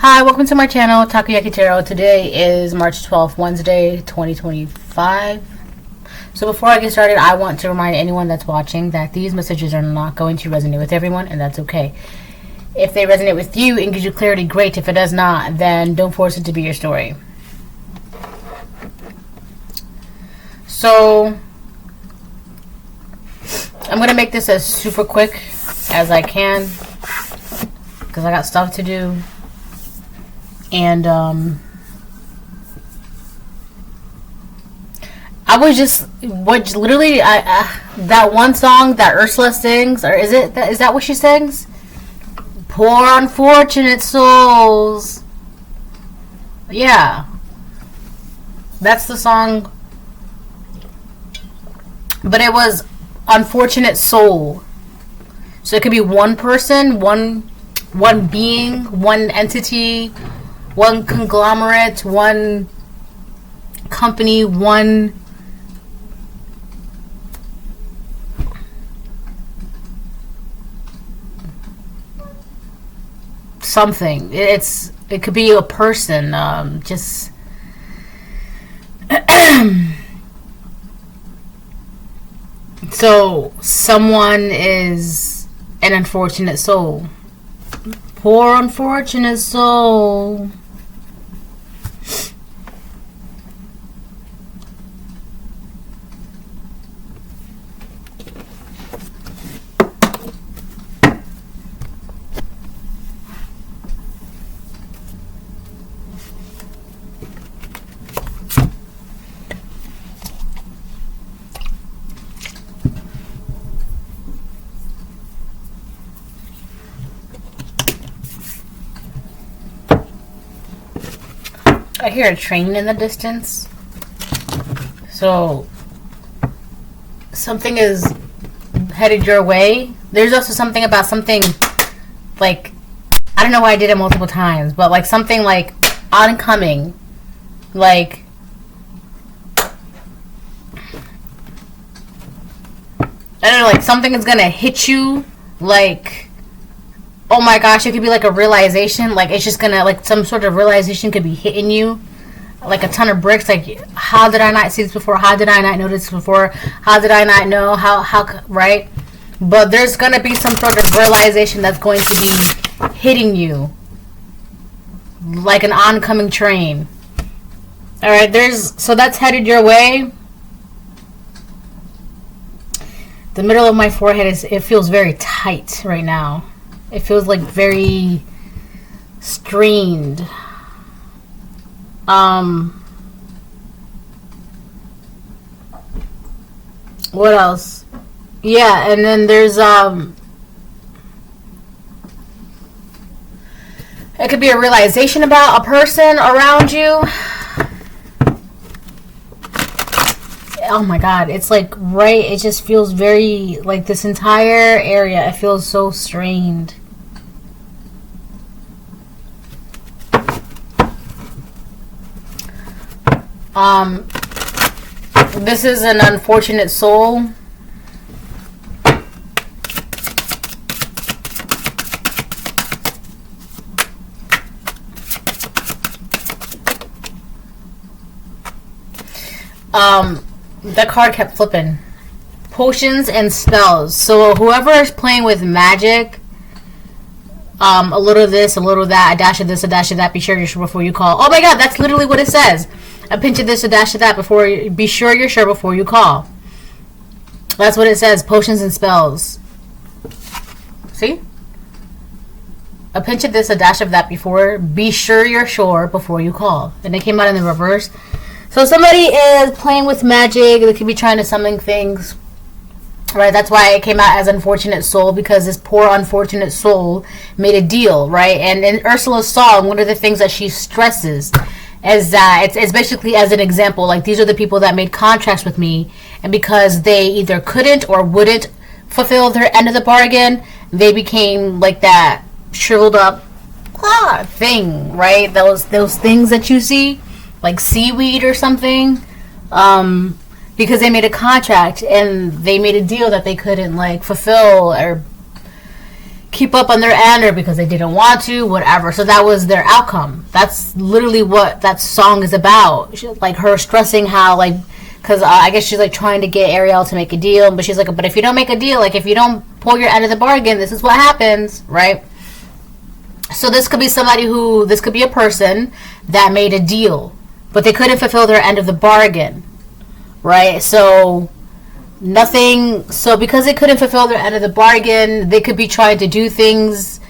Hi, welcome to my channel, Takoyaki Tarot. Today is March 12th, Wednesday, 2025. So before I get started, I want to remind anyone that's watching that these messages are not going to resonate with everyone, and that's okay. If they resonate with you and gives you clarity, great. If it does not, then don't force it to be your story. So I'm going to make this as super quick as I can because I got stuff to do. And I was just literally that one song that Ursula sings, or is that what she sings? Poor unfortunate souls. Yeah, that's the song. But it was unfortunate soul, so it could be one person, one being, one entity, one conglomerate, one company, one something. It could be a person. Just so someone is an unfortunate soul. Poor unfortunate soul. I hear a train in the distance. So something is headed your way. There's also something about something like, I don't know why I did it multiple times, but like something like oncoming. Like I don't know, like something is gonna hit you, like, oh my gosh, it could be like a realization. Like it's just gonna, like some sort of realization could be hitting you. Like a ton of bricks. Like, how did I not see this before? How did I not notice this before? How did I not know? How, right? But there's gonna be some sort of realization that's going to be hitting you. Like an oncoming train. Alright, so that's headed your way. The middle of my forehead it feels very tight right now. It feels like very strained. What else? Yeah, and then there's it could be a realization about a person around you. Oh my god, it's like right, it just feels very, like this entire area, it feels so strained. This is an unfortunate soul. The card kept flipping. Potions and spells. So whoever is playing with magic, a little of this, a little of that, a dash of this, a dash of that, be sure you're sure before you call. Oh my god, that's literally what it says. A pinch of this, a dash of that, be sure you're sure before you call. That's what it says. Potions and spells. See? A pinch of this, a dash of that, be sure you're sure before you call. And it came out in the reverse. So somebody is playing with magic. They could be trying to summon things. Right? That's why it came out as unfortunate soul, because this poor unfortunate soul made a deal, right? And in Ursula's song, one of the things that she stresses is that it's basically as an example, like these are the people that made contracts with me, and because they either couldn't or wouldn't fulfill their end of the bargain, they became like that shriveled up thing, right? Those things that you see, like seaweed or something, because they made a contract and they made a deal that they couldn't like fulfill, or keep up on their end or because they didn't want to, whatever. So that was their outcome. That's literally what that song is about. Like her stressing how, like, because I guess she's like trying to get Ariel to make a deal, but she's like, but if you don't make a deal, like if you don't pull your end of the bargain, this is what happens, right? So this could be somebody who, this could be a person that made a deal, but they couldn't fulfill their end of the bargain, right? So nothing, so because they couldn't fulfill their end of the bargain, they could be trying to do things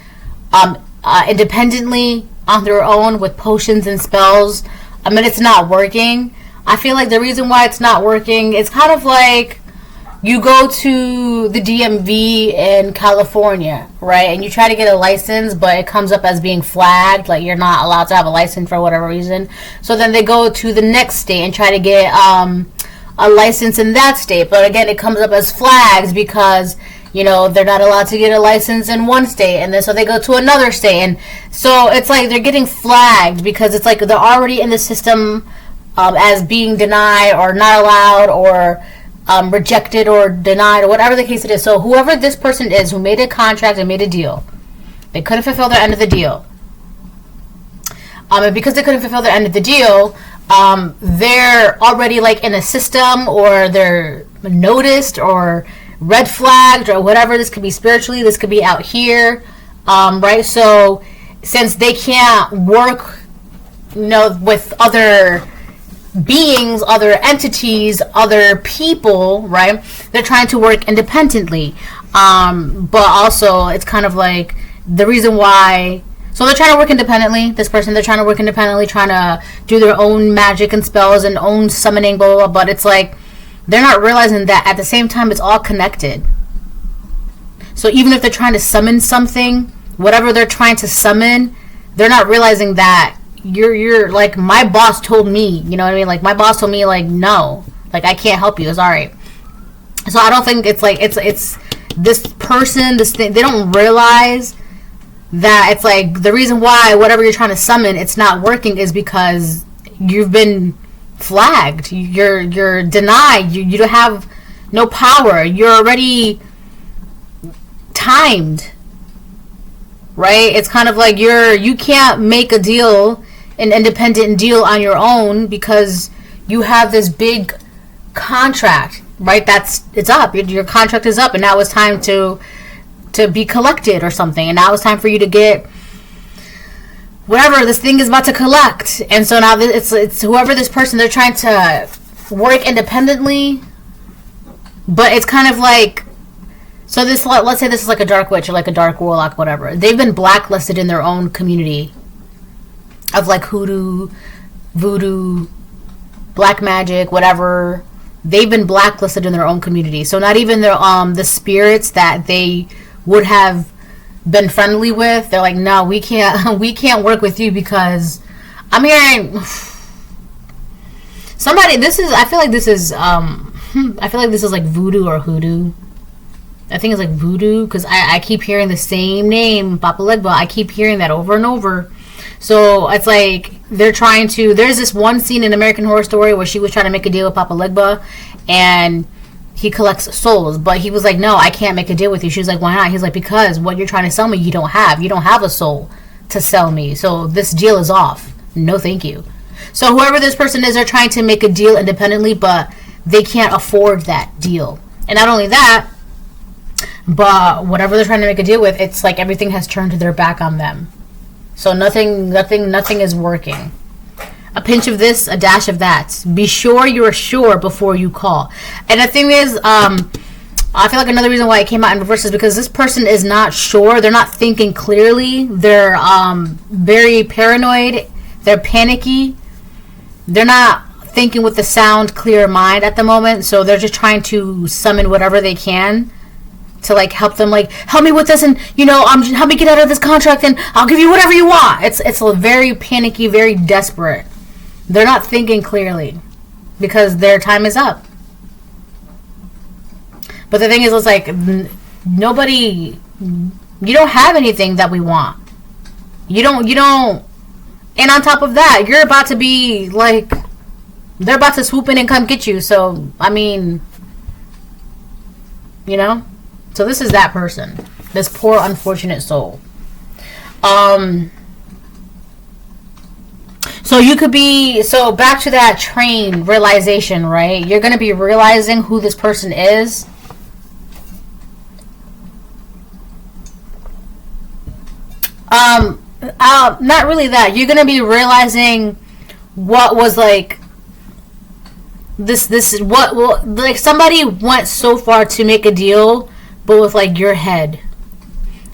independently on their own with potions and spells. I mean, it's not working. I feel like the reason why it's not working, it's kind of like you go to the DMV in California, right? And you try to get a license, but it comes up as being flagged, like you're not allowed to have a license for whatever reason. So then they go to the next state and try to get a license in that state, but again, it comes up as flags because, you know, they're not allowed to get a license in one state, and then so they go to another state, and so it's like they're getting flagged because it's like they're already in the system as being denied or not allowed or rejected or denied or whatever the case it is. So whoever this person is who made a contract and made a deal, they couldn't fulfill their end of the deal. And because they couldn't fulfill their end of the deal, they're already like in a system, or they're noticed or red flagged or whatever. This could be spiritually, this could be out here, right? So since they can't work, you know, with other beings, other entities, other people, right? They're trying to work independently. But also it's kind of like the reason why, so they're trying to work independently, this person, they're trying to work independently, trying to do their own magic and spells and own summoning, blah, blah, blah, but it's like, they're not realizing that at the same time, it's all connected. So even if they're trying to summon something, whatever they're trying to summon, they're not realizing that you're like, my boss told me, you know what I mean? Like, my boss told me, like, no, like, I can't help you, it's alright. So I don't think it's like, it's this person, this thing, they don't realize that it's like the reason why whatever you're trying to summon, it's not working is because you've been flagged, you're denied, you don't have no power, you're already timed, right? It's kind of like you can't make a deal, an independent deal on your own because you have this big contract, right? It's up, your contract is up, and now it's time to be collected or something, and now it's time for you to get whatever this thing is about to collect. And so now it's whoever this person, they're trying to work independently, but it's kind of like, so this, let's say this is like a dark witch or like a dark warlock, whatever. They've been blacklisted in their own community of like hoodoo, voodoo, black magic, whatever. They've been blacklisted in their own community. So not even their the spirits that they would have been friendly with, they're like, no, we can't work with you because I'm hearing somebody, I feel like this is like voodoo or hoodoo. I think it's like voodoo because I keep hearing the same name, Papa Legba. I keep hearing that over and over. So it's like they're trying to, there's this one scene in American Horror Story where she was trying to make a deal with Papa Legba and he collects souls, but he was like, no, I can't make a deal with you. She was like, why not? He's like, because what you're trying to sell me, you don't have a soul to sell me, so this deal is off. No thank you. So whoever this person is, they're trying to make a deal independently, but they can't afford that deal. And not only that, but whatever they're trying to make a deal with, it's like everything has turned their back on them. So nothing is working. A pinch of this, a dash of that. Be sure you're sure before you call. And the thing is, I feel like another reason why it came out in reverse is because this person is not sure. They're not thinking clearly. They're very paranoid. They're panicky. They're not thinking with the sound, clear mind at the moment. So they're just trying to summon whatever they can to like help them, like, help me with this, and you know, help me get out of this contract, and I'll give you whatever you want. It's very panicky, very desperate. They're not thinking clearly because their time is up. But the thing is, it's like nobody, you don't have anything that we want. You don't, and on top of that, you're about to be like, they're about to swoop in and come get you. So I mean, you know. So this is that person. This poor unfortunate soul. So you could be, so back to that train realization, right? You're going to be realizing who this person is. Not really that. You're going to be realizing what was like like somebody went so far to make a deal, but with like your head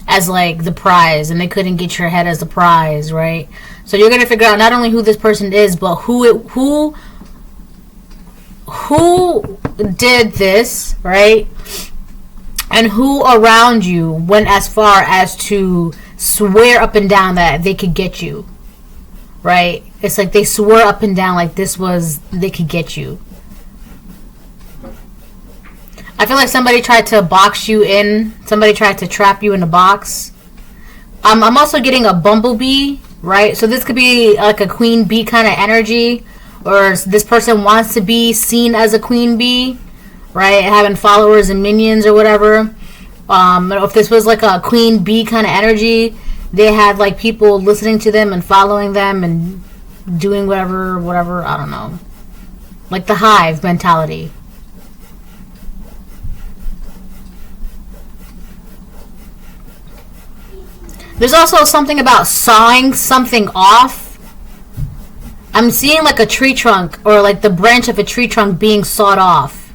as like the prize, and they couldn't get your head as the prize, right? So you're gonna figure out not only who this person is, but who did this, right? And who around you went as far as to swear up and down that they could get you, right? It's like they swore up and down like they could get you. I feel like somebody tried to box you in. Somebody tried to trap you in a box. I'm also getting a bumblebee, right? So this could be like a queen bee kind of energy. Or this person wants to be seen as a queen bee, right? Having followers and minions or whatever. If this was like a queen bee kind of energy, they had like people listening to them and following them and doing whatever, I don't know. Like the hive mentality. There's also something about sawing something off. I'm seeing like a tree trunk or like the branch of a tree trunk being sawed off.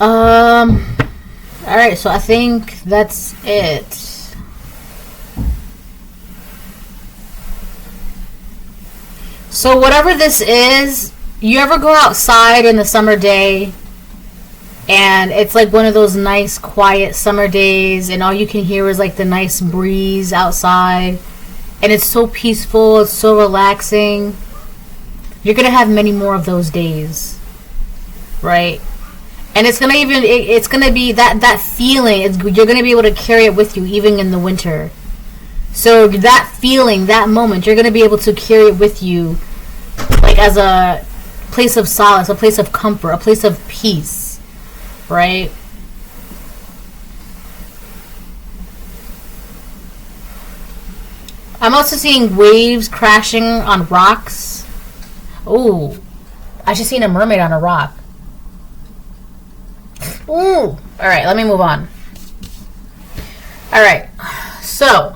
Alright, so I think that's it. So whatever this is, you ever go outside in the summer day and it's like one of those nice quiet summer days and all you can hear is like the nice breeze outside and it's so peaceful, it's so relaxing. You're gonna have many more of those days, right? And it's gonna be that feeling. You're gonna be able to carry it with you even in the winter. So that feeling, that moment, you're gonna be able to carry it with you, like as a place of solace, a place of comfort, a place of peace, right? I'm also seeing waves crashing on rocks. Ooh, I just seen a mermaid on a rock. Ooh, all right, let me move on. All right, so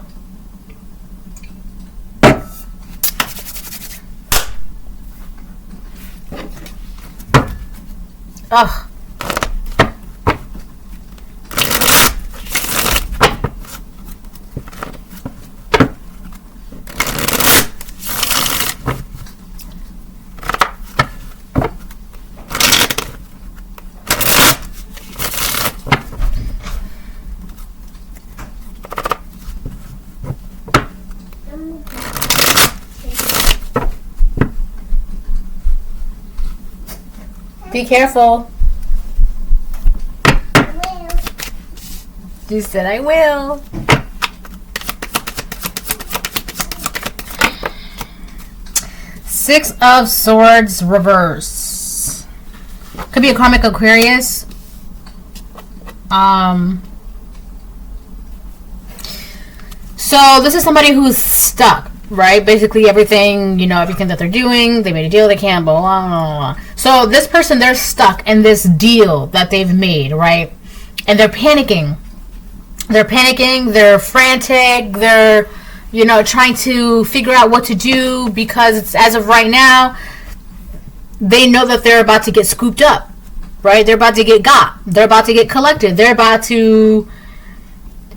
ugh. Be careful. I will. You said I will. Six of Swords reverse. Could be a karmic Aquarius. So this is somebody who's stuck, right? Basically everything, everything that they're doing, they made a deal, they can't, blah, blah, blah, blah. So this person, they're stuck in this deal that they've made, right? And they're panicking. They're frantic, they're, trying to figure out what to do because it's, as of right now, they know that they're about to get scooped up, right? They're about to get got. They're about to get collected. They're about to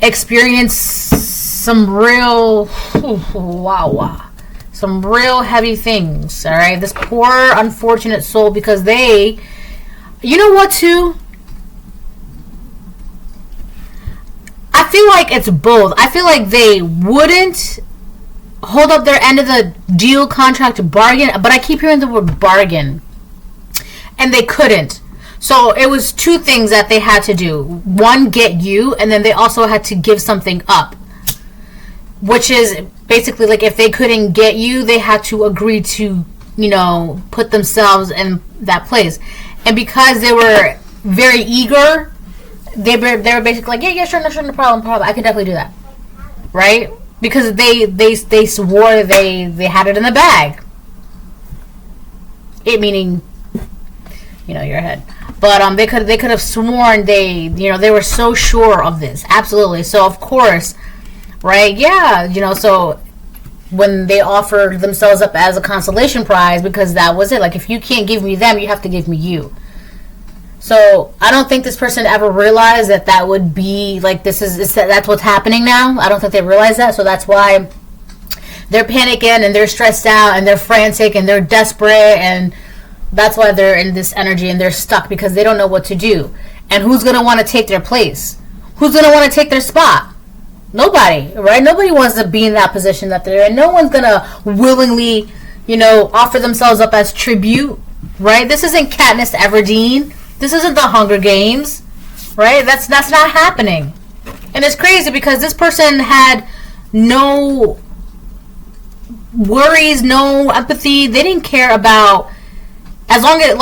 experience some real, some real heavy things, all right? This poor, unfortunate soul, because they, you know what, too? I feel like it's both. I feel like they wouldn't hold up their end of the deal, contract, bargain, but I keep hearing the word bargain, and they couldn't. So it was two things that they had to do. One, get you, and then they also had to give something up. Which is basically like if they couldn't get you, they had to agree to put themselves in that place. And because they were very eager, they were basically like, yeah, sure, no problem. I can definitely do that, right? Because they swore they had it in the bag. It meaning, your head. But they could have sworn they were so sure of this. Absolutely. So of course, right? Yeah, so when they offered themselves up as a consolation prize, because that was it. Like, if you can't give me them, you have to give me you. So I don't think this person ever realized that would be like, that's what's happening now. I don't think they realize that. So that's why they're panicking and they're stressed out and they're frantic and they're desperate, and that's why they're in this energy and they're stuck, because they don't know what to do. And who's going to want to take their place? Who's going to want to take their spot? Nobody, right? Nobody wants to be in that position that they're in. No one's going to willingly, offer themselves up as tribute, right? This isn't Katniss Everdeen. This isn't the Hunger Games, right? That's not happening. And it's crazy because this person had no worries, no empathy. They didn't care about, as long as,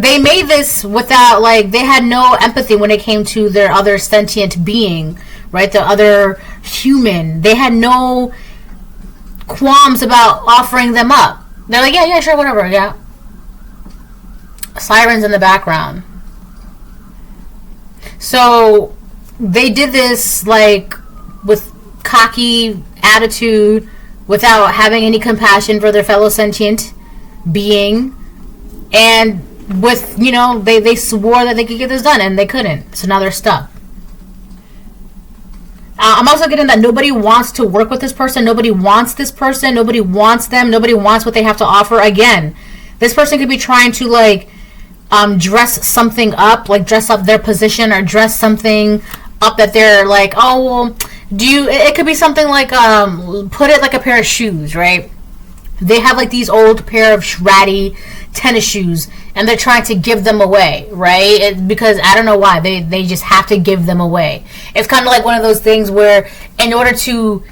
they made this without, they had no empathy when it came to their other sentient being, right? The other human. They had no qualms about offering them up. They're like, yeah, sure, whatever, yeah. Sirens in the background. So they did this, with cocky attitude, without having any compassion for their fellow sentient being. And with, they swore that they could get this done, and they couldn't. So now they're stuck. I'm also getting that nobody wants to work with this person. Nobody wants this person. Nobody wants them. Nobody wants what they have to offer. Again, this person could be trying to, dress something up, dress up their position, or dress something up that they're like, oh, well, it could be something like, put it like a pair of shoes, right? They have these old pair of ratty tennis shoes, and they're trying to give them away, right? Because I don't know why they just have to give them away. It's kind of like one of those things where, in order to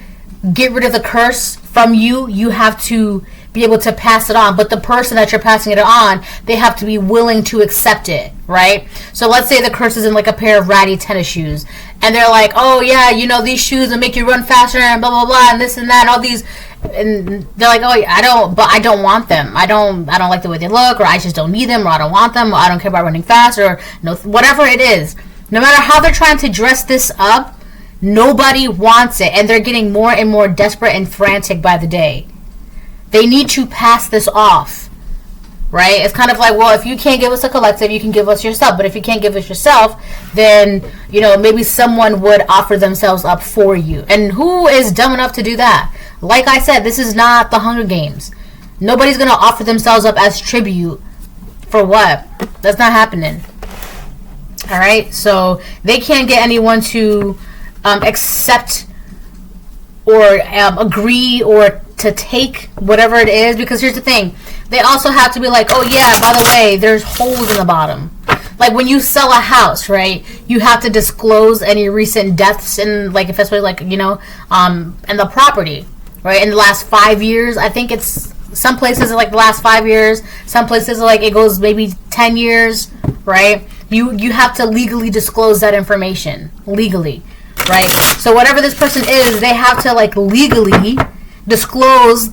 get rid of the curse from you have to be able to pass it on. But the person that you're passing it on, they have to be willing to accept it, right? So let's say the curse is in a pair of ratty tennis shoes, and they're like, oh yeah, these shoes will make you run faster and blah blah blah and this and that and all these. And they're like, oh, I don't want them. I don't like the way they look, or I just don't need them, or I don't want them, or I don't care about running fast, or whatever it is. No matter how they're trying to dress this up, nobody wants it, and they're getting more and more desperate and frantic by the day. They need to pass this off, right? It's kind of like, well, if you can't give us a collective, you can give us yourself. But if you can't give us yourself, then, maybe someone would offer themselves up for you. And who is dumb enough to do that? Like I said, this is not the Hunger Games. Nobody's going to offer themselves up as tribute. For what? That's not happening. Alright? So, they can't get anyone to accept or agree or to take whatever it is. Because here's the thing. They also have to be like, oh yeah, by the way, there's holes in the bottom. Like when you sell a house, right? You have to disclose any recent deaths in, especially in the property. Right, in the last 5 years, I think it's some places the last 5 years, some places it goes maybe 10 years, right? You have to legally disclose that information, legally, right? So whatever this person is, they have to legally disclose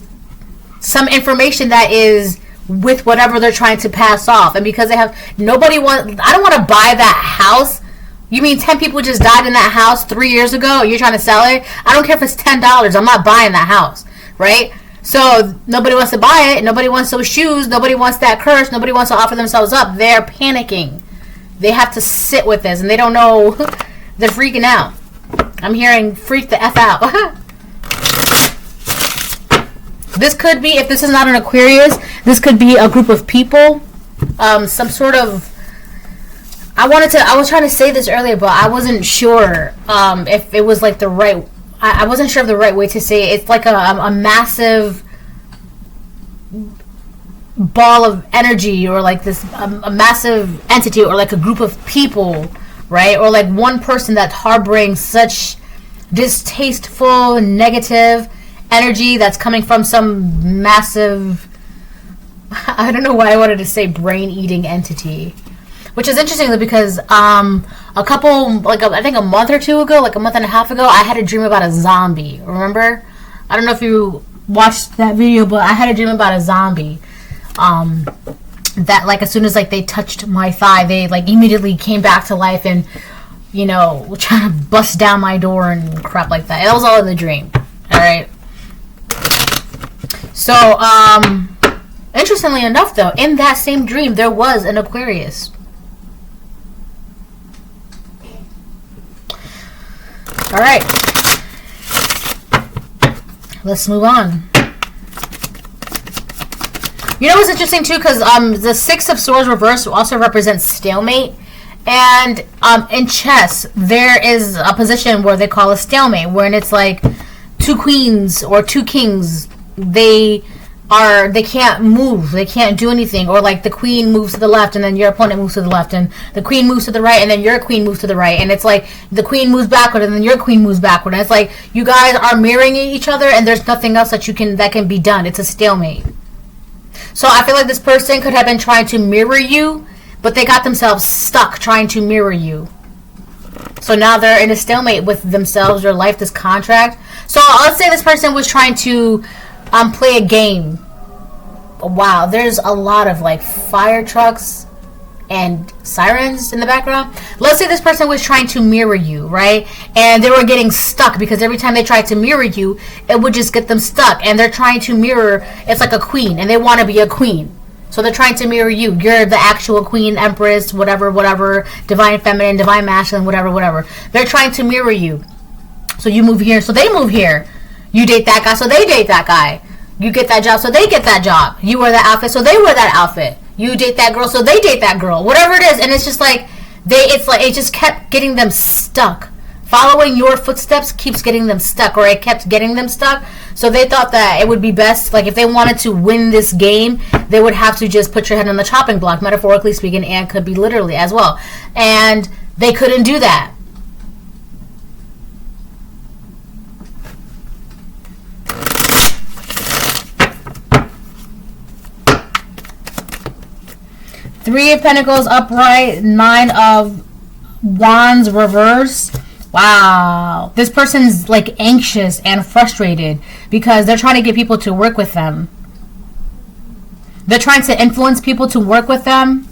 some information that is with whatever they're trying to pass off. And because I don't want to buy that house. You mean 10 people just died in that house 3 years ago? You're trying to sell it? I don't care if it's $10. I'm not buying that house, right? So nobody wants to buy it. Nobody wants those shoes. Nobody wants that curse. Nobody wants to offer themselves up. They're panicking. They have to sit with this, and they don't know. They're freaking out. I'm hearing freak the F out. This could be, if this is not an Aquarius, this could be a group of people. Some sort of... I was trying to say this earlier, but I wasn't sure if it was the right... I wasn't sure of the right way to say it. It's like a massive ball of energy, or this a massive entity, or a group of people, right? Or one person that's harboring such distasteful, negative energy that's coming from some massive I don't know why I wanted to say brain-eating entity. Which is interesting because a couple, like I think a month or two ago, like a month and a half ago, I had a dream about a zombie. Remember? I don't know if you watched that video, but I had a dream about a zombie. That like as soon as like they touched my thigh, they like immediately came back to life and, you know, trying to bust down my door and crap like that. That was all in the dream. All right. So, interestingly enough, though, in that same dream, there was an Aquarius. All right. Let's move on. You know what's interesting too, because the Six of Swords reversed also represents stalemate, and in chess there is a position where they call a stalemate, where it's like two queens or two kings. They can't move, they can't do anything, or like the queen moves to the left and then your opponent moves to the left, and the queen moves to the right and then your queen moves to the right, and it's like the queen moves backward and then your queen moves backward, and it's like you guys are mirroring each other and there's nothing else that can be done. It's a stalemate. So I feel like this person could have been trying to mirror you, but they got themselves stuck trying to mirror you. So now they're in a stalemate with themselves, their life, this contract. So let's say this person was trying to play a game. Wow, there's a lot of like fire trucks and sirens in the background. Let's say this person was trying to mirror you, right? And they were getting stuck because every time they tried to mirror you, it would just get them stuck. And they're trying to mirror, it's like a queen, and they want to be a queen. So they're trying to mirror you. You're the actual queen, empress, whatever, divine feminine, divine masculine, whatever. They're trying to mirror you. So you move here, so they move here. You date that guy, so they date that guy. You get that job, so they get that job. You wear that outfit, so they wear that outfit. You date that girl, so they date that girl. Whatever it is, and it's just like it just kept getting them stuck. Following your footsteps keeps getting them stuck, or it kept getting them stuck. So they thought that it would be best, like if they wanted to win this game, they would have to just put your head on the chopping block, metaphorically speaking, and could be literally as well. And they couldn't do that. Three of Pentacles upright, Nine of Wands reverse. Wow. This person's like anxious and frustrated because they're trying to get people to work with them. They're trying to influence people to work with them.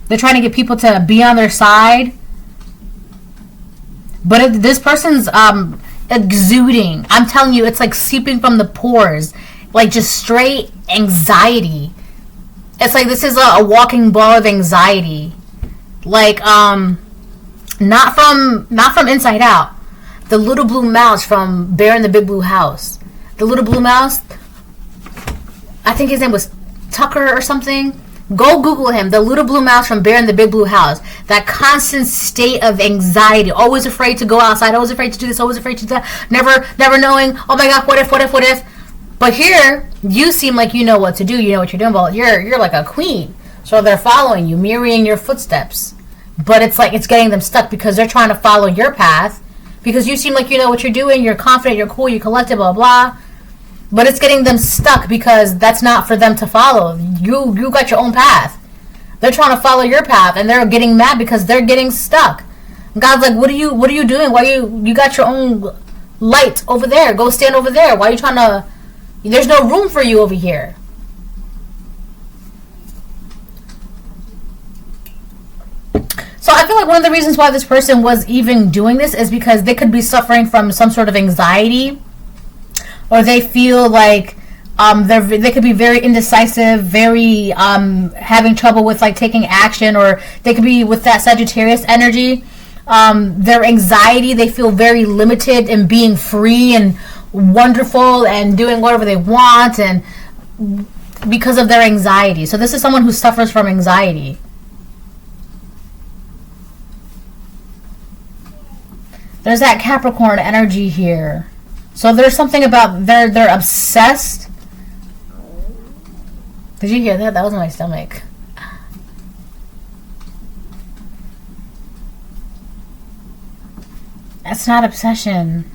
They're trying to get people to be on their side. But this person's exuding. I'm telling you, it's like seeping from the pores. Like just straight anxiety. It's like this is a walking ball of anxiety. Like, not from Inside Out. The little blue mouse from Bear in the Big Blue House. The little blue mouse, I think his name was Tucker or something. Go Google him. The little blue mouse from Bear in the Big Blue House. That constant state of anxiety. Always afraid to go outside. Always afraid to do this. Always afraid to do that. Never knowing, oh my God, what if? But here, you seem like you know what to do. You know what you're doing. But you're like a queen. So they're following you, mirroring your footsteps. But it's like it's getting them stuck because they're trying to follow your path. Because you seem like you know what you're doing. You're confident. You're cool. You're collected. Blah, blah. But it's getting them stuck because that's not for them to follow. You got your own path. They're trying to follow your path. And they're getting mad because they're getting stuck. God's like, what are you doing? Why you got your own light over there? Go stand over there. Why are you trying to... There's no room for you over here. So I feel like one of the reasons why this person was even doing this is because they could be suffering from some sort of anxiety, or they feel like they could be very indecisive, very having trouble with like taking action, or they could be with that Sagittarius energy. Their anxiety, they feel very limited in being free and wonderful and doing whatever they want, and because of their anxiety. So this is someone who suffers from anxiety. There's that Capricorn energy here. So there's something about they're obsessed. Did you hear that? That was my stomach. That's not obsession.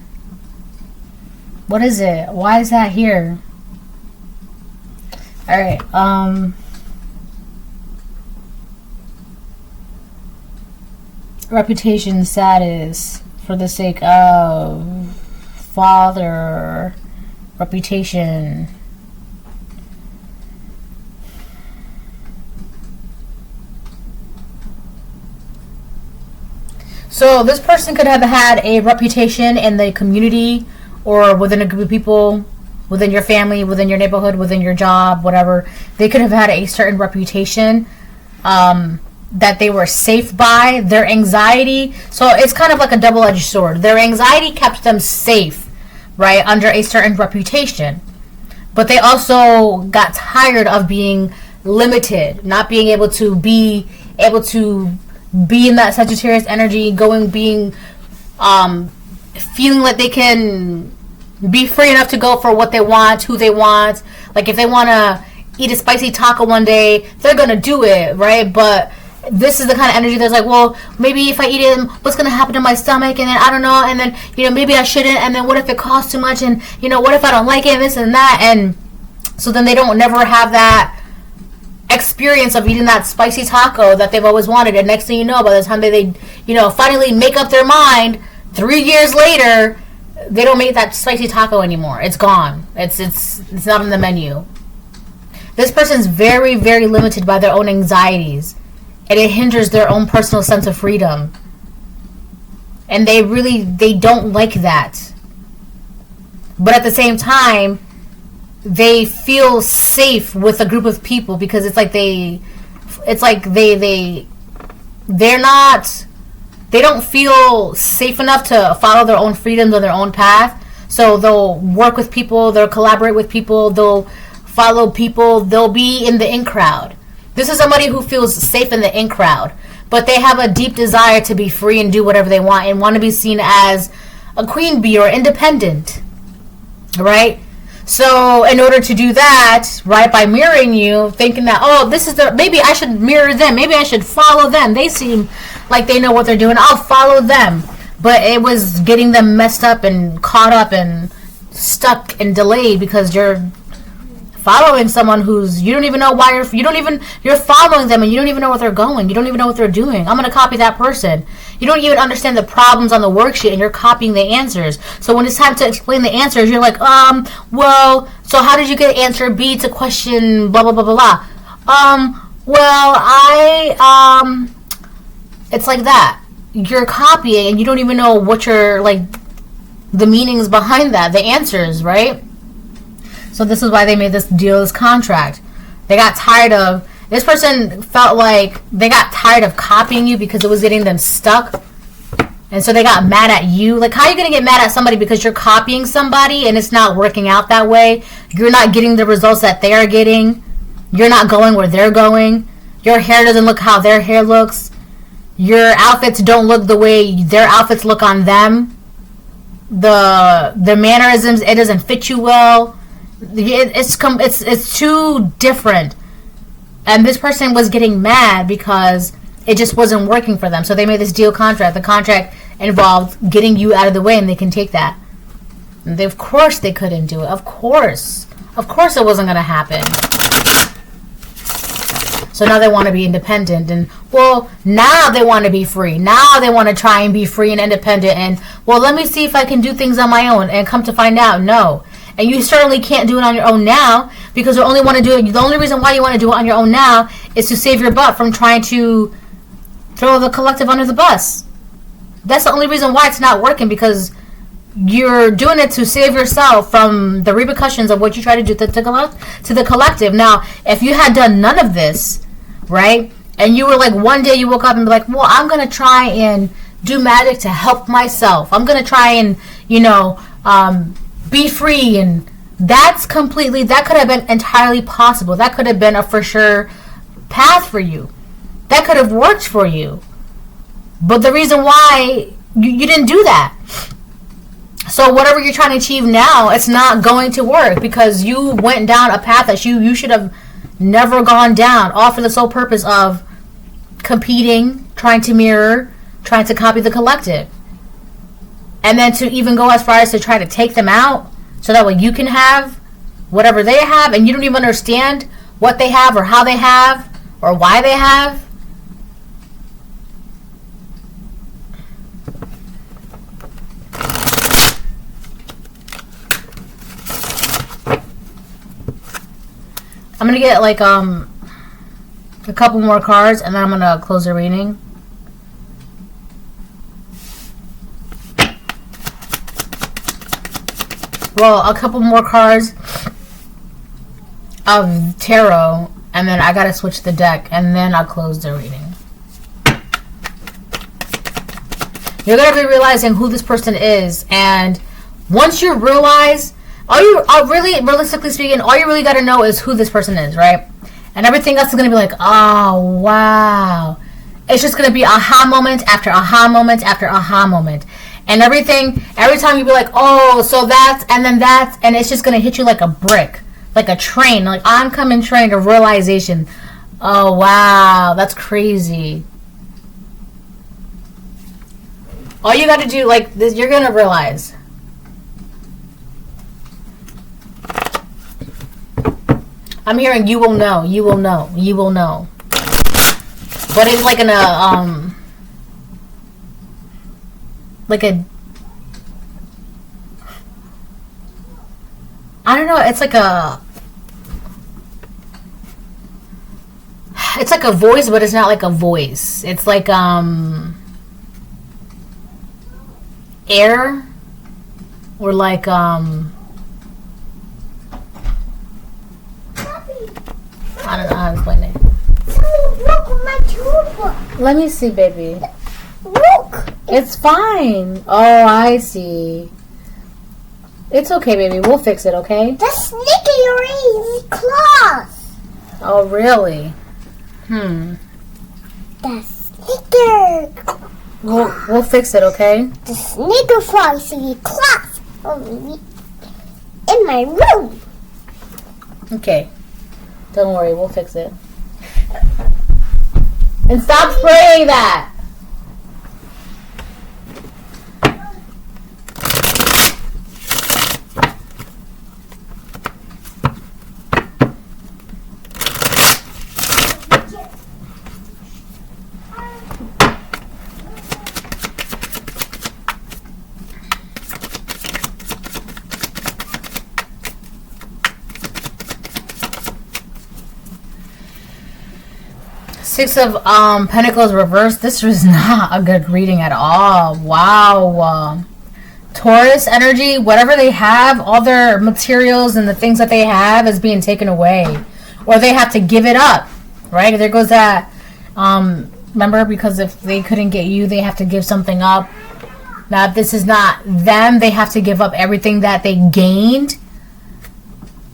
What is it? Why is that here? Alright, reputation status for the sake of father reputation. So this person could have had a reputation in the community or within a group of people, within your family, within your neighborhood, within your job, whatever. They could have had a certain reputation that they were safe by. Their anxiety, so it's kind of like a double-edged sword. Their anxiety kept them safe, right, under a certain reputation. But they also got tired of being limited, not being able to be in that Sagittarius energy, feeling like they can be free enough to go for what they want, who they want. Like if they want to eat a spicy taco one day, they're going to do it, right? But this is the kind of energy that's like, well, maybe if I eat it, what's going to happen to my stomach? And then I don't know. And then, maybe I shouldn't. And then what if it costs too much? And, what if I don't like it? And this and that. And so then they don't never have that experience of eating that spicy taco that they've always wanted. And next thing you know, by the time they finally make up their mind, 3 years later, they don't make that spicy taco anymore. It's gone. It's not on the menu. This person's very, very limited by their own anxieties, and it hinders their own personal sense of freedom. And they don't like that. But at the same time, they feel safe with a group of people because they don't feel safe enough to follow their own freedoms on their own path. So they'll work with people, they'll collaborate with people, they'll follow people, they'll be in the in crowd. This is somebody who feels safe in the in crowd, but they have a deep desire to be free and do whatever they want and want to be seen as a queen bee or independent, right? So in order to do that, right, by mirroring you, thinking that, maybe I should mirror them, maybe I should follow them, they seem like they know what they're doing, I'll follow them. But it was getting them messed up and caught up and stuck and delayed because you're following someone who's, you don't even know why you're following them and you don't even know where they're going, you don't even know what they're doing. I'm going to copy that person. You don't even understand the problems on the worksheet and you're copying the answers. So when it's time to explain the answers, you're like, well, so how did you get answer B to question blah, blah, blah, blah, blah? It's like that. You're copying and you don't even know what the meanings behind that, the answers, right? So this is why they made this deal, this contract. This person felt like they got tired of copying you because it was getting them stuck. And so they got mad at you. Like, how are you going to get mad at somebody because you're copying somebody and it's not working out that way? You're not getting the results that they are getting. You're not going where they're going. Your hair doesn't look how their hair looks. Your outfits don't look the way their outfits look on them. The mannerisms, it doesn't fit you well. It's too different. And this person was getting mad because it just wasn't working for them. So they made this deal contract. The contract involved getting you out of the way, and they can take that. And of course they couldn't do it. Of course it wasn't going to happen. So now they want to be independent. And, well, now they want to be free. Now they want to try and be free and independent. And, well, let me see if I can do things on my own. And come to find out, no. And you certainly can't do it on your own now because the only reason why you want to do it on your own now is to save your butt from trying to throw the collective under the bus. That's the only reason why it's not working, because you're doing it to save yourself from the repercussions of what you try to do to the collective. Now, if you had done none of this, right, and you were like, one day you woke up and be like, well, I'm going to try and do magic to help myself. I'm going to try and, be free, and that could have been entirely possible. That could have been a for sure path for you. That could have worked for you. But the reason why you didn't do that. So whatever you're trying to achieve now, it's not going to work because you went down a path that you should have never gone down, all for the sole purpose of competing, trying to mirror, trying to copy the collective. And then to even go as far as to try to take them out so that way you can have whatever they have, and you don't even understand what they have or how they have or why they have. I'm gonna get like a couple more cards, and then I'm gonna close the reading. Well, a couple more cards of tarot, and then I gotta switch the deck, and then I'll close the reading. You're gonna be realizing who this person is, and once you realize, realistically speaking, all you really gotta know is who this person is, right? And everything else is gonna be like, oh wow. It's just gonna be aha moment after aha moment after aha moment. And every time you be like, oh, so that's, and then that's, and it's just gonna hit you like a brick, like a train, like oncoming train of realization. Oh wow, that's crazy. All you gotta do, like this, you're gonna realize. I'm hearing you will know, you will know, you will know. But it's like in a I don't know, it's like a voice, but it's not like a voice. It's like air, or like I don't know how to explain it. Look, my tube. Let me see, baby. Look. It's fine. Oh, I see. It's okay, baby. We'll fix it, okay? The sneaky claws. Oh, really? The sneaker. We'll fix it, okay? The sneaker claws in my room. Okay. Don't worry, we'll fix it. And stop spraying that! Six of Pentacles reversed. This was not a good reading at all. Wow. Taurus energy, whatever they have, all their materials and the things that they have is being taken away. Or they have to give it up. Right? There goes that. Remember, because if they couldn't get you, they have to give something up. Now, if this is not them, they have to give up everything that they gained.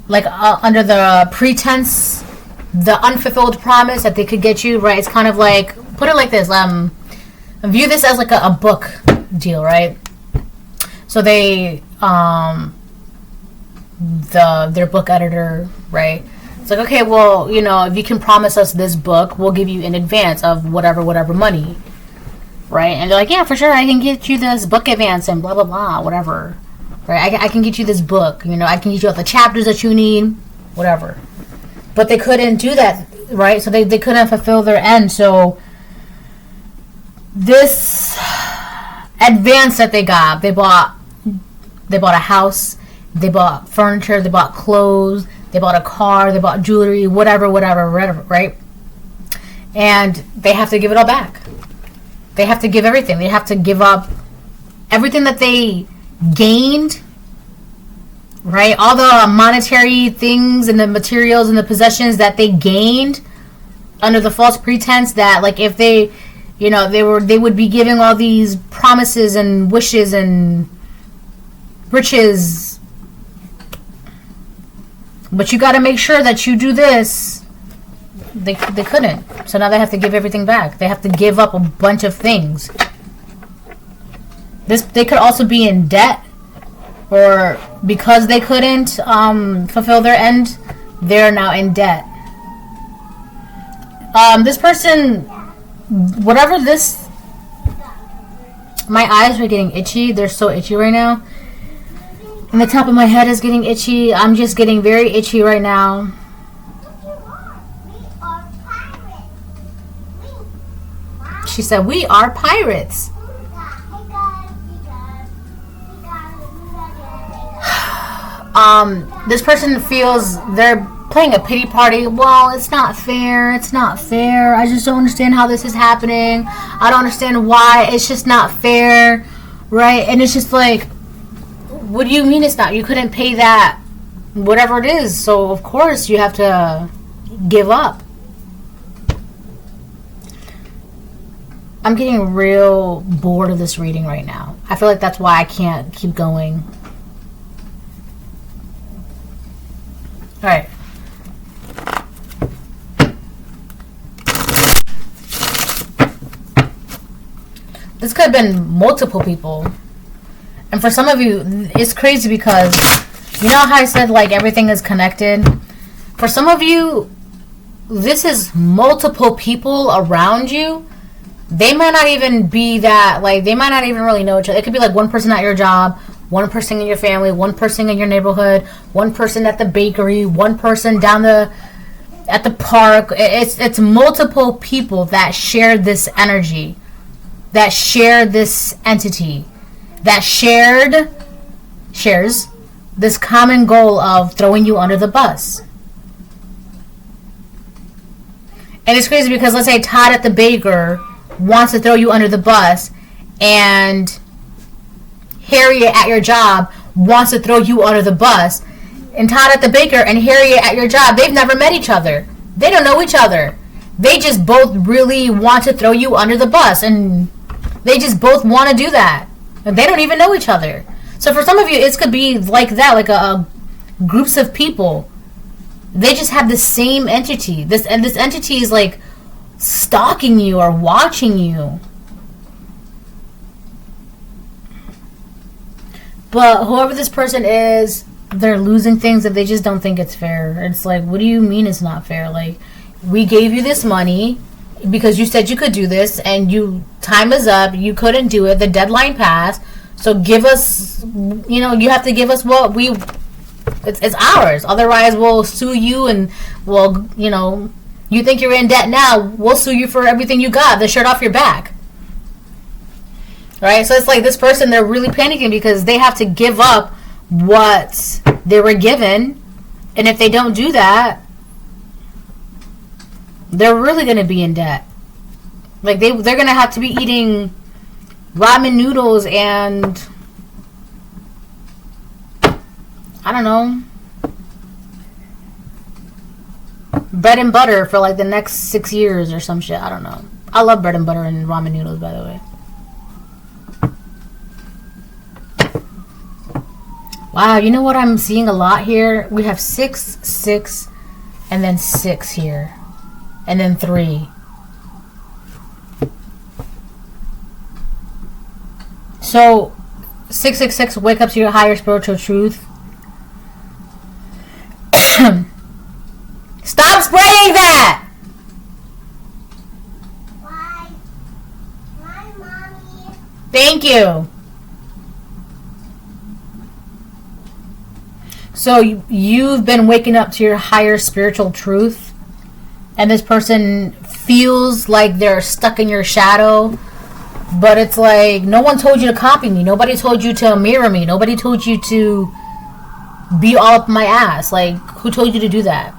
Like under the pretense, the unfulfilled promise that they could get you, right? It's kind of like, put it like this, view this as like a book deal, right? So they, their book editor, right? It's like, okay, well, you know, if you can promise us this book, we'll give you in advance of whatever money, right? And they're like, yeah, for sure, I can get you this book advance and blah, blah, blah, whatever, right? I can get you this book, you know, I can get you all the chapters that you need, whatever. But they couldn't do that, right? So they couldn't fulfill their end. So this advance that they got, they bought a house, they bought furniture, they bought clothes, they bought a car, they bought jewelry, whatever, right? And they have to give it all back. They have to give everything. They have to give up everything that they gained, right? All the monetary things and the materials and the possessions that they gained under the false pretense that, like, if they, you know, they would be giving all these promises and wishes and riches, but you got to make sure that you do this. They couldn't. So now they have to give everything back. They have to give up a bunch of things. They could also be in debt, or because they couldn't fulfill their end, they're now in debt. This person, whatever this, my eyes are getting itchy. They're so itchy right now. And the top of my head is getting itchy. I'm just getting very itchy right now. She said, we are pirates. This person feels they're playing a pity party. Well, it's not fair. It's not fair. I just don't understand how this is happening. I don't understand why. It's just not fair, right? And it's just like, what do you mean it's not? You couldn't pay that, whatever it is. So of course you have to give up. I'm getting real bored of this reading right now. I feel like that's why I can't keep going. Alright. This could have been multiple people. And for some of you, it's crazy because you know how I said like everything is connected? For some of you, this is multiple people around you. They might not even be that, like, they might not even really know each other. It could be like one person at your job, one person in your family, one person in your neighborhood, one person at the bakery, one person down at the park. It's multiple people that share this energy, that share this entity, that shares this common goal of throwing you under the bus. And it's crazy because let's say Todd at the baker wants to throw you under the bus, and Harriet at your job wants to throw you under the bus, and Todd at the baker and Harriet at your job, they've never met each other. They don't know each other. They just both really want to throw you under the bus, and they just both want to do that. And they don't even know each other. So for some of you, it could be like that, like a groups of people. They just have the same entity. This entity is like stalking you or watching you. But whoever this person is, they're losing things that they just don't think it's fair. It's like, what do you mean it's not fair? Like, we gave you this money because you said you could do this, and time is up. You couldn't do it. The deadline passed. So give us, you have to give us what it's ours. Otherwise, we'll sue you, and you think you're in debt now, we'll sue you for everything you got, the shirt off your back. Right? So it's like this person, they're really panicking because they have to give up what they were given. And if they don't do that, they're really going to be in debt. Like they're going to have to be eating ramen noodles and I don't know, bread and butter for like the next 6 years or some shit. I don't know. I love bread and butter and ramen noodles, by the way. Wow, you know what I'm seeing a lot here? We have 6, 6, and then 6 here. And then 3. So, 666, wake up to your higher spiritual truth. Stop spraying that! Why? Why, Mommy? Thank you. So you've been waking up to your higher spiritual truth, and this person feels like they're stuck in your shadow, but it's like no one told you to copy me. Nobody told you to mirror me. Nobody told you to be all up my ass. Like, who told you to do that?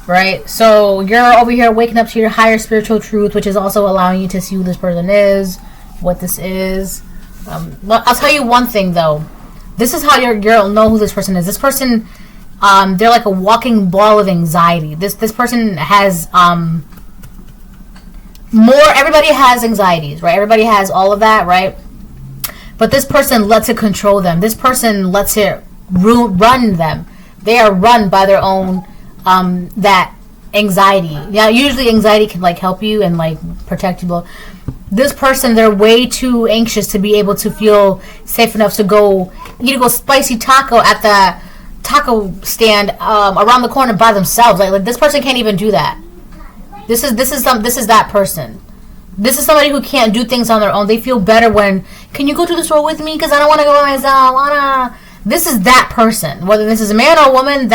Right? So you're over here waking up to your higher spiritual truth, which is also allowing you to see who this person is, what this is. Well, I'll tell you one thing though. This is how you'll know who this person is. This person, they're like a walking ball of anxiety. This person has everybody has anxieties, right? Everybody has all of that, right? But this person lets it control them. This person lets it run them. They are run by their own that anxiety. Yeah, usually anxiety can like help you and like protect you. But this person, they're way too anxious to be able to feel safe enough to go spicy taco at the taco stand around the corner by themselves. Like this person can't even do that. This is that person. This is somebody who can't do things on their own. They feel better when, can you go to the store with me? Because I don't want to go by myself. This is that person. Whether this is a man or a woman,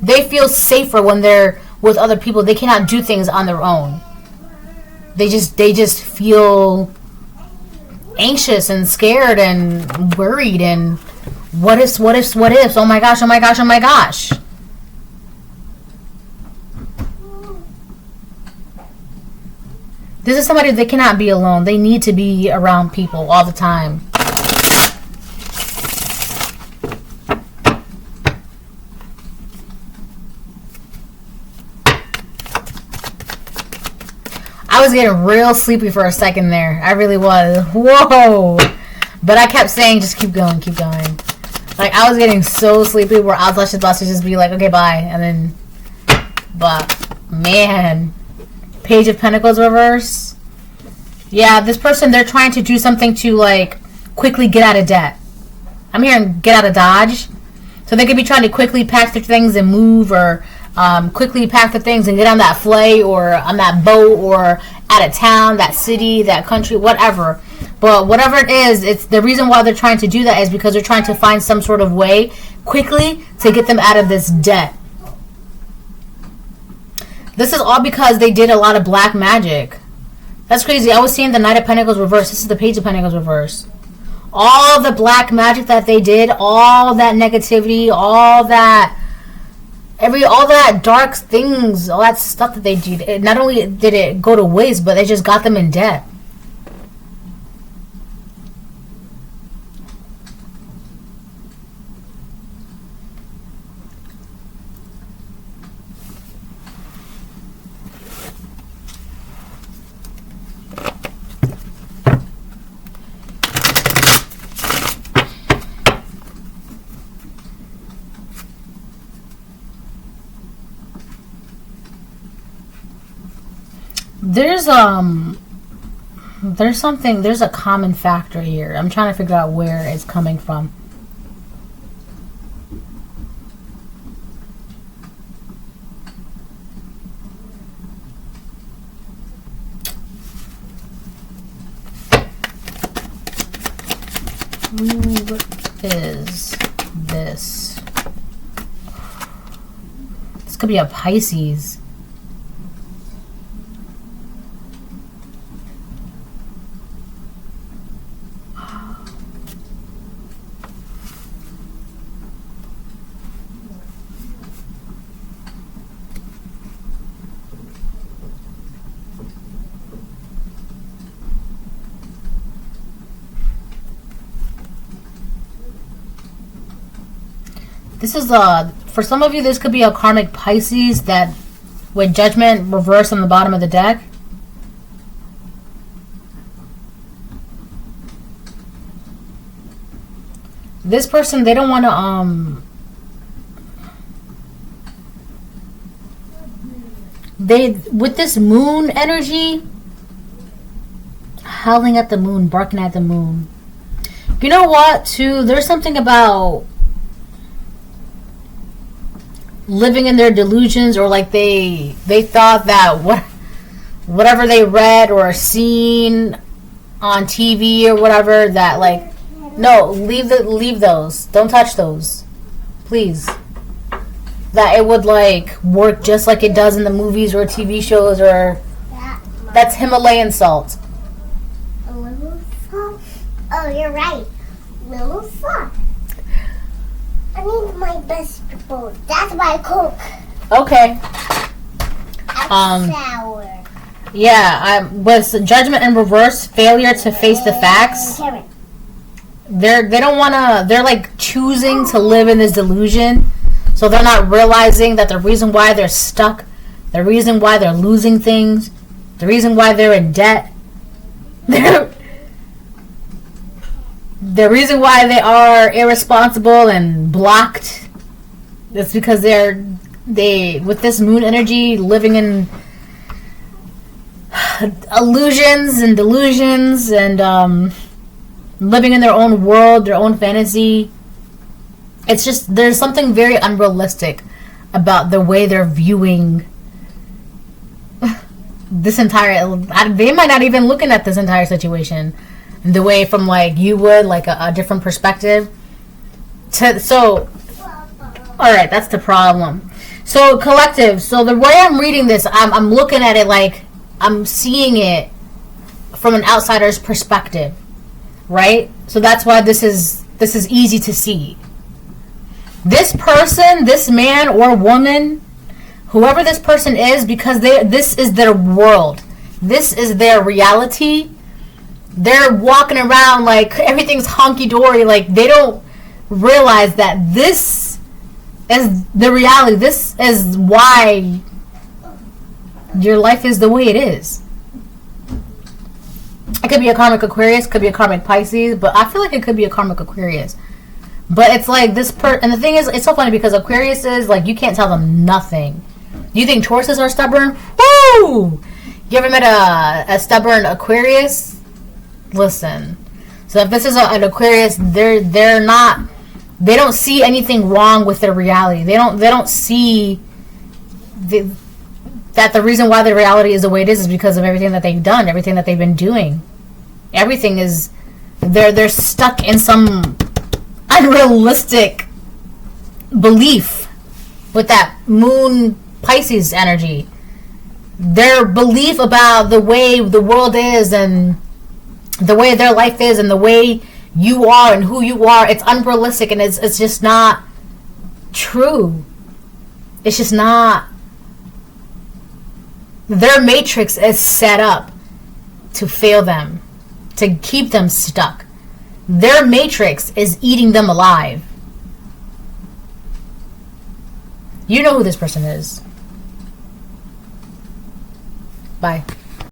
they feel safer when they're with other people. They cannot do things on their own. They just feel anxious and scared and worried and What ifs, what ifs, what ifs? Oh my gosh, oh my gosh, oh my gosh. This is somebody, they cannot be alone. They need to be around people all the time. I was getting real sleepy for a second there. I really was. Whoa. But I kept saying, just keep going, keep going. Like, I was getting so sleepy where I was about to just be like, okay, bye. And then, but, man. Page of Pentacles reverse. Yeah, this person, they're trying to do something to, like, quickly get out of debt. I'm hearing get out of Dodge. So they could be trying to quickly pack their things and move, or quickly pack their things and get on that flight or on that boat or out of town, that city, that country, whatever. But whatever it is, it's the reason why they're trying to do that is because they're trying to find some sort of way quickly to get them out of this debt. This is all because they did a lot of black magic. That's crazy. I was seeing the Knight of Pentacles reverse. This is the Page of Pentacles reverse. All the black magic that they did, all that negativity, all that dark things, all that stuff that they did. Not only did it go to waste, but they just got them in debt. There's a common factor here. I'm trying to figure out where it's coming from. Who is this? This could be a Pisces. This is for some of you, this could be a karmic Pisces that with Judgment reversed on the bottom of the deck. This person, they don't want to with this moon energy, howling at the moon, barking at the moon. You know what, too? There's something about living in their delusions, or like they thought that whatever they read or seen on TV or whatever, that like, no, leave those. Don't touch those, please. That it would like work just like it does in the movies or TV shows, or that's Himalayan salt. A little salt? Oh, you're right. Little salt. I need my vegetable. That's my Coke. Okay. That's sour. Yeah, with Judgment in reverse, failure to face the facts. They don't wanna. They're like choosing to live in this delusion, so they're not realizing that the reason why they're stuck, the reason why they're losing things, the reason why they're in debt, the reason why they are irresponsible and blocked, it's because they with this moon energy living in illusions and delusions and living in their own world, their own fantasy. It's just, there's something very unrealistic about the way they're viewing this entire, they might not even looking at this entire situation the way from like you would, like a different perspective. So all right, that's the problem. So collective, so the way I'm reading this, I'm looking at it like I'm seeing it from an outsider's perspective, right? So that's why this is this is easy to see. This person, this man or woman, whoever this person is, because this is their world. This is their reality. They're walking around like everything's honky-dory. Like, they don't realize that this is the reality. This is why your life is the way it is. It could be a karmic Aquarius, could be a karmic Pisces, but I feel like it could be a karmic Aquarius. But it's like this and the thing is, it's so funny because Aquarius is like, you can't tell them nothing. You think Tauruses are stubborn? Woo! You ever met a stubborn Aquarius? Listen. So if this is an Aquarius, they're not. They don't see anything wrong with their reality. They don't see that the reason why their reality is the way it is because of everything that they've done, everything that they've been doing. Everything is they're stuck in some unrealistic belief with that moon Pisces energy. Their belief about the way the world is and the way their life is and the way you are and who you are, it's unrealistic and it's just not true. It's just not. Their matrix is set up to fail them, to keep them stuck. Their matrix is eating them alive. You know who this person is. Bye.